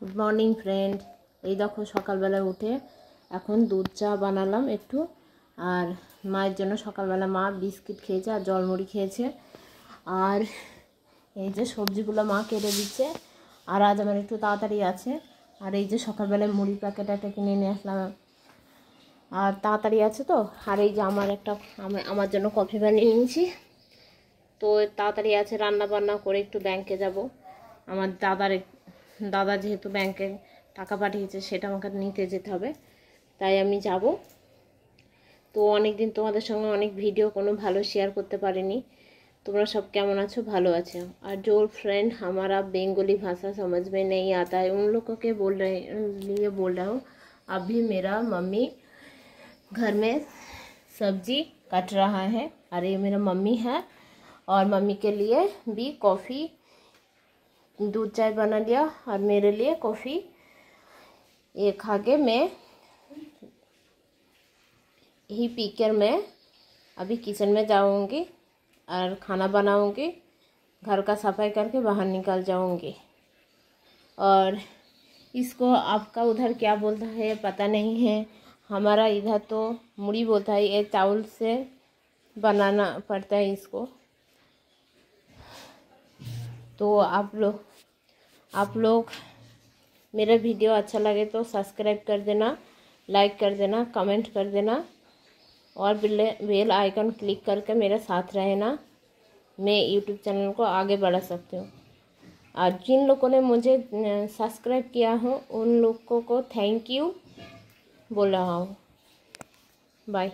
Good morning friend. এই দেখো সকালবেলা উঠে এখন দুধ চা বানালাম একটু, আর মায়ের জন্য সকালবেলা মা বিস্কিট খেয়েছে আর জলমুড়ি খেয়েছে। আর এই যে সবজিগুলো মা কেটে দিচ্ছে, আর আজ আমার একটু তাড়াতাড়ি আছে। আর এই যে সকালবেলায় মুড়ি প্যাকেট একটা কিনে নিয়ে আসলাম, আর তাড়াতাড়ি আছে তো। আর এই যে আমার জন্য কফি বানিয়ে নিয়েছি, তো তাড়াতাড়ি আছে। রান্না বান্না করে একটু ব্যাংকে যাব। আমার দাদা যেহেতু ব্যাংকে টাকা পাঠিয়েছে, সেটা আমাকে নিতে যেতে হবে, তাই আমি যাব। তো অনেক দিন তোমাদের সঙ্গে অনেক ভিডিও কোনো ভালো শেয়ার করতে পারিনি। তোমরা सब কেমন আছো? ভালো আছো? और जो फ्रेंड हमारा बेंगोली भाषा समझ में नहीं आता है, उन लोगों के बोल रहा हूँ। अभी मेरा मम्मी घर में सब्जी काट रहा है, और ये मेरा मम्मी है। और मम्मी के लिए भी कॉफ़ी दूध चाय बना लिया, और मेरे लिए कॉफ़ी। ये खा के मैं ही पीकर मैं अभी किचन में जाऊंगी और खाना बनाऊंगी, घर का सफाई करके बाहर निकल जाऊंगी। और इसको आपका उधर क्या बोलता है पता नहीं है, हमारा इधर तो मुड़ी बोलता है। ये चावल से बनाना पड़ता है इसको। तो आप लोग मेरा वीडियो अच्छा लगे तो सब्सक्राइब कर देना, लाइक कर देना, कमेंट कर देना, और बेल आइकन क्लिक करके मेरे साथ रहना। मैं यूट्यूब चैनल को आगे बढ़ा सकती हूँ। और जिन लोगों ने मुझे सब्सक्राइब किया हो उन लोगों को थैंक यू बोल रहा हूँ। बाय।